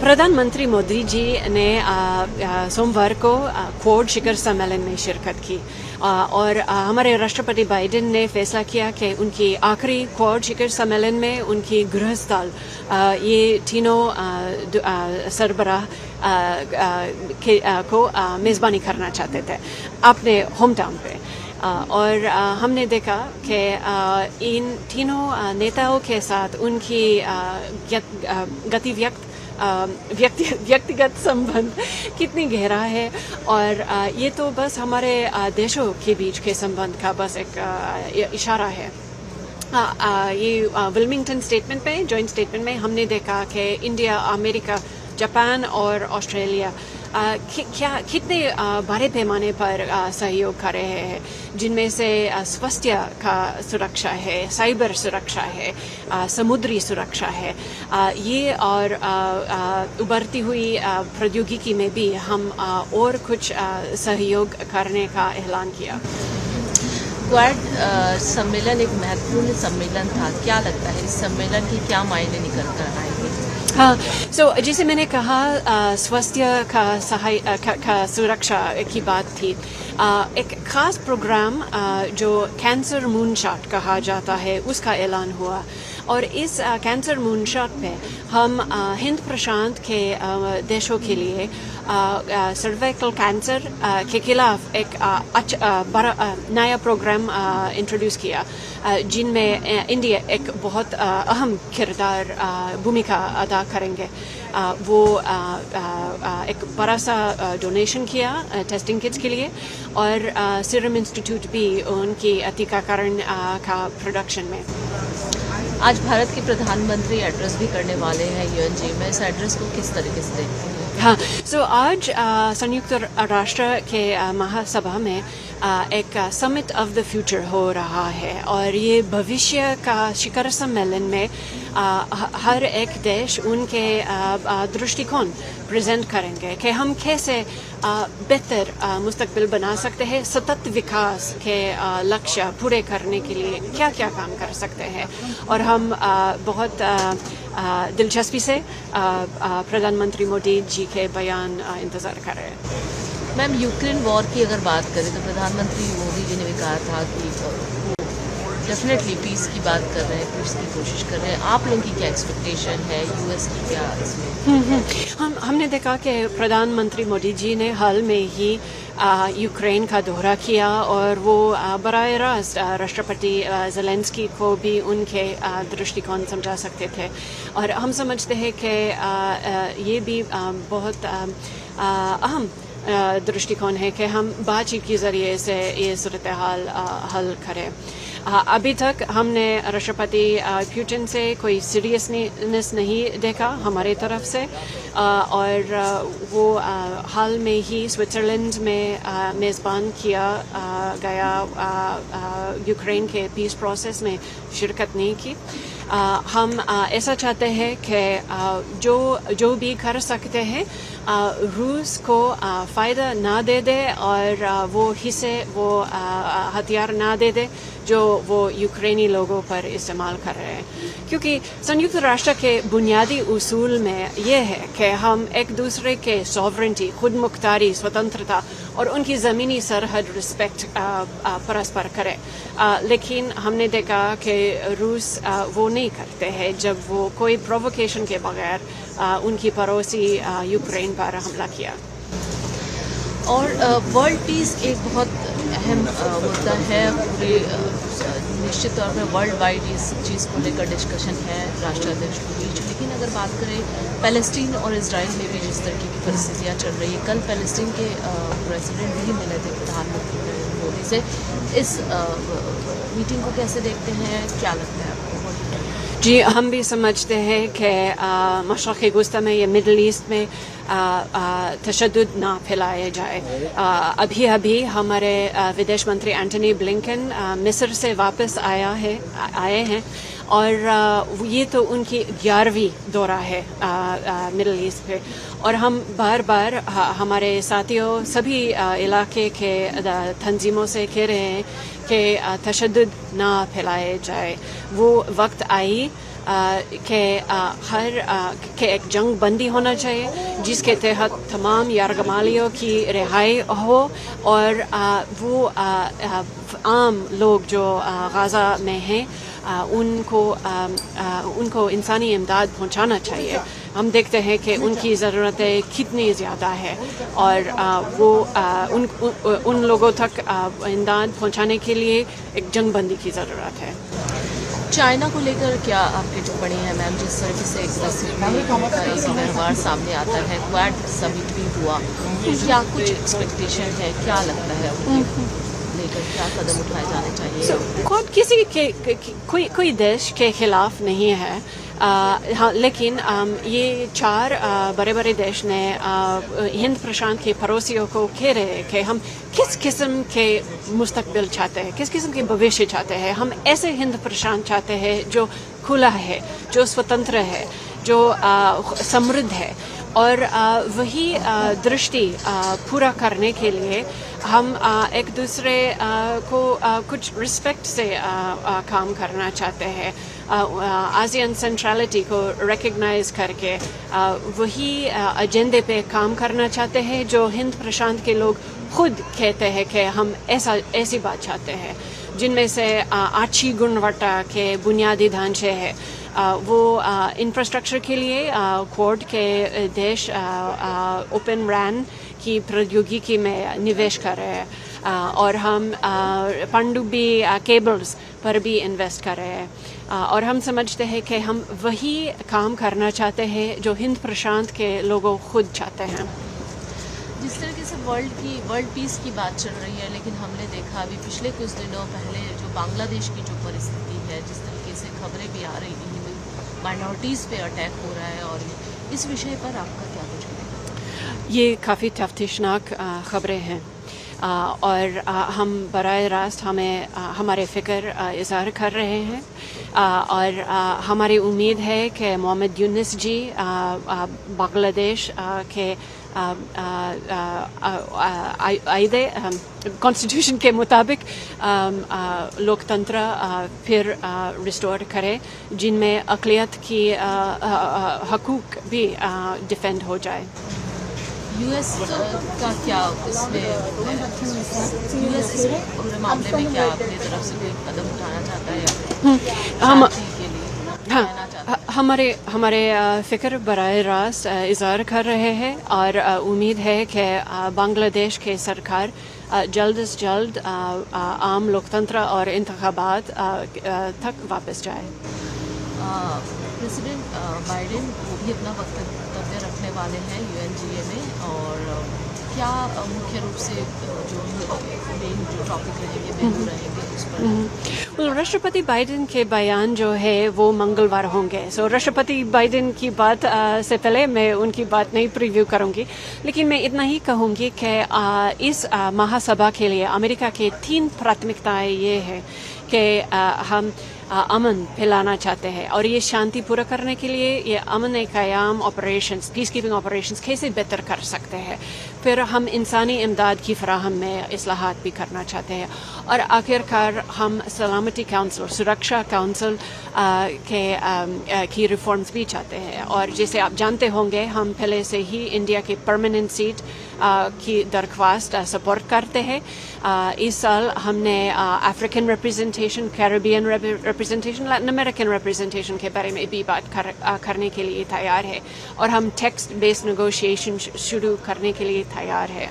प्रधानमंत्री मोदी जी ने सोमवार को क्वाड शिखर सम्मेलन में शिरकत की और हमारे राष्ट्रपति बाइडेन ने फैसला किया कि उनकी आखिरी क्वाड शिखर सम्मेलन में उनकी गृहस्थल ये तीनों सरबराह को मेज़बानी करना चाहते थे अपने होम टाउन पे। और हमने देखा कि इन तीनों नेताओं के साथ उनकी व्यक्तिगत संबंध कितनी गहरा है और ये तो बस हमारे देशों के बीच के संबंध का बस एक इशारा है। ये विल्मिंगटन स्टेटमेंट में जॉइंट स्टेटमेंट में हमने देखा कि इंडिया, अमेरिका, जापान और ऑस्ट्रेलिया कितने बड़े पैमाने पर सहयोग कर रहे हैं, जिनमें से स्वास्थ्य का सुरक्षा है, साइबर सुरक्षा है, समुद्री सुरक्षा है, ये और उभरती हुई प्रौद्योगिकी में भी हम और कुछ सहयोग करने का ऐलान किया। क्वाड सम्मेलन एक महत्वपूर्ण सम्मेलन था, क्या लगता है इस सम्मेलन के क्या मायने निकल कर आएंगे? हाँ, जैसे मैंने कहा स्वास्थ्य का सुरक्षा की बात थी। एक खास प्रोग्राम जो कैंसर मूनशॉट कहा जाता है उसका ऐलान हुआ और इस कैंसर मूनशॉट पे हम हिंद प्रशांत के देशों के लिए सर्वाइकल कैंसर के खिलाफ एक बड़ा नया प्रोग्राम इंट्रोड्यूस किया, जिनमें इंडिया एक बहुत अहम किरदार भूमिका अदा करेंगे। वो एक बड़ा सा डोनेशन किया टेस्टिंग किट्स के लिए और सीरम इंस्टीट्यूट भी उनकी टीकाकरण का प्रोडक्शन में। आज भारत के प्रधानमंत्री एड्रेस भी करने वाले हैं यूएनजी में, इस एड्रेस को किस तरीके से देखते हैं? हाँ, आज संयुक्त राष्ट्र के महासभा में एक समिट ऑफ द फ्यूचर हो रहा है और ये भविष्य का शिखर सम्मेलन में हर एक देश उनके दृष्टिकोण प्रेजेंट करेंगे कि हम कैसे बेहतर मुस्तकबिल बना सकते हैं, सतत विकास के लक्ष्य पूरे करने के लिए क्या क्या काम कर सकते हैं। और हम बहुत दिलचस्पी से प्रधानमंत्री मोदी जी के बयान इंतज़ार कर रहे हैं। मैम, यूक्रेन वॉर की अगर बात करें तो प्रधानमंत्री मोदी जी ने भी कहा था कि वो डेफिनेटली पीस की बात कर रहे हैं, पीस की कोशिश कर रहे हैं। आप लोगों की क्या एक्सपेक्टेशन है, यूएस की क्या इसमें? हमने देखा कि प्रधानमंत्री मोदी जी ने हाल में ही यूक्रेन का दौरा किया और वो बराह रास्त राष्ट्रपति ज़ेलेंस्की को भी उनके दृष्टिकोण समझा सकते थे और हम समझते हैं कि ये भी बहुत अहम दृष्टिकोण है कि हम बातचीत के ज़रिए से ये सूरत हाल हल करें। अभी तक हमने राष्ट्रपति पुतिन से कोई सीरियसनेस नहीं देखा हमारे तरफ से और वो हाल में ही स्विट्ज़रलैंड में मेज़बान किया गया यूक्रेन के पीस प्रोसेस में शिरकत नहीं की। हम ऐसा चाहते हैं कि जो भी कर सकते हैं रूस को फ़ायदा ना दे दे और वो हिस्से वो हथियार ना दे दे जो वो यूक्रेनी लोगों पर इस्तेमाल कर रहे हैं, क्योंकि संयुक्त राष्ट्र के बुनियादी उसूल में ये है कि हम एक दूसरे के सॉवरेंटी, खुद मुख्तारी, स्वतंत्रता और उनकी ज़मीनी सरहद रिस्पेक्ट परस्पर करें। लेकिन हमने देखा कि रूस वो नहीं करते हैं जब वो कोई प्रोवोकेशन के बगैर उनकी पड़ोसी यूक्रेन पर हमला किया। और वर्ल्ड पीस एक बहुत अहम मुद्दा है, पूरे निश्चित तौर पर वर्ल्ड वाइड इस चीज़ को लेकर डिस्कशन है राष्ट्राध्यक्ष के बीच। लेकिन अगर बात करें पैलेस्टीन और इजराइल में भी जिस तरह की परिस्थितियाँ चल रही है, कल पैलेस्टीन के प्रेसिडेंट भी मिले थे प्रधानमंत्री नरेंद्र मोदी से। इस मीटिंग को कैसे देखते हैं, क्या लगता है आपको? जी, हम भी समझते हैं कि मशरक़ी वस्ती में या मिडल ईस्ट में तशद्दुद ना फैलाया जाए। अभी हमारे विदेश मंत्री एंटनी ब्लिंकन मिस्र से वापस आए हैं और ये तो उनकी 11वीं दौरा है मिडल ईस्ट पे और हम बार बार हमारे साथियों सभी इलाके के तंजीमों से कह रहे हैं कि तशद्दुद ना फैलाए जाए। वो वक्त आई के एक जंग बंदी होना चाहिए जिसके तहत तमाम यारगमालियों की रिहाई हो और वो आम लोग जो गाज़ा में हैं उनको इंसानी इमदाद पहुंचाना चाहिए। हम देखते हैं कि उनकी ज़रूरतें कितनी ज़्यादा है और उन लोगों तक इमदाद पहुंचाने के लिए एक जंगबंदी की ज़रूरत है। चाइना को लेकर क्या आपकी टिप्पणी है मैम? जिस तरह से एक व्यवहार सामने आता है, क्वाड समिट भी हुआ, क्या कुछ एक्सपेक्टेशन है, क्या लगता है उनको लेकर क्या कदम उठाए जाने चाहिए? किसी के कोई देश के खिलाफ नहीं है, हाँ, लेकिन ये 4 बड़े बड़े देश ने हिंद प्रशांत के पड़ोसियों को कह रहे हैं कि हम किस किस्म के मुस्तकबिल चाहते हैं, किस किस्म के भविष्य चाहते हैं। हम ऐसे हिंद प्रशांत चाहते हैं जो खुला है, जो स्वतंत्र है, जो समृद्ध है और वही दृष्टि पूरा करने के लिए हम एक दूसरे को कुछ रिस्पेक्ट से काम करना चाहते हैं। आसियान सेंट्रलिटी को रिकग्नाइज करके वही एजेंडे पे काम करना चाहते हैं जो हिंद प्रशांत के लोग खुद कहते हैं कि हम ऐसी बात चाहते हैं, जिनमें से अच्छी गुणवत्ता के बुनियादी ढांचे हैं। वो इंफ्रास्ट्रक्चर के लिए क्वाड के देश ओपन रैन की प्रौद्योगिकी में निवेश कर रहे हैं और हम पनडुब्बी केबल्स पर भी इन्वेस्ट कर रहे हैं और हम समझते हैं कि हम वही काम करना चाहते हैं जो हिंद प्रशांत के लोगों खुद चाहते हैं। जिस तरीके से वर्ल्ड पीस की बात चल रही है, लेकिन हमने देखा अभी पिछले कुछ दिनों पहले जो बांग्लादेश की जो परिस्थिति है, जिस तरीके से खबरें भी आ रही थी, माइनॉरिटीज़ पे अटैक हो रहा है, और इस विषय पर आपका क्या कुछ है? ये काफ़ी तफ्तीशनाक खबरें हैं और हम बराह रास्त हमारे फ़िक्र इज़हार कर रहे हैं और हमारी उम्मीद है कि मोहम्मद यूनुस जी बांग्लादेश के कॉन्स्टिट्यूशन के मुताबिक लोकतंत्र फिर रिस्टोर करे, जिनमें अक़लियत की हकूक़ भी डिफेंड हो जाए। यूएस का क्या इसमें यूएस इस पूरे मामले में क्या अपनी तरफ से कोई कदम उठाना चाहता है शांति के लिए? हमारे फ़िक्र बराह रास्त इज़हार कर रहे हैं और उम्मीद है कि बांग्लादेश के सरकार जल्द से जल्द आम लोकतंत्र और इंतखाबात तक वापस जाए। प्रेसिडेंट बाइडेन वो भी अपना वक्तव्य रखने वाले हैं UNGA में, और क्या मुख्य रूप से जो मेन जो टॉपिक रहेंगे बिंदु रहेंगे उस पर? राष्ट्रपति बाइडेन के बयान जो है वो मंगलवार होंगे। राष्ट्रपति बाइडेन की बात से पहले मैं उनकी बात नहीं प्रीव्यू करूंगी, लेकिन मैं इतना ही कहूंगी कि इस महासभा के लिए अमेरिका के 3 प्राथमिकताएं ये है कि हम अमन फैलाना चाहते हैं और ये शांति पूरा करने के लिए ये अमन क़याम ऑपरेशंस, पीस कीपिंग ऑपरेशंस कैसे बेहतर कर सकते हैं। फिर हम इंसानी इमदाद की फराहम में इस्लाहात भी करना चाहते हैं और आखिरकार हम सलामती काउंसिल, सुरक्षा काउंसिल की रिफॉर्म्स भी चाहते हैं। और जैसे आप जानते होंगे, हम पहले से ही इंडिया के परमानेंट सीट की दरख्वास्त सपोर्ट करते हैं। इस साल हमने African representation, Caribbean representation, Latin American representation के बारे में भी बात करने के लिए तैयार है और हम टेक्स्ट बेस्ड नेगोशिएशन शुरू करने के लिए तैयार है।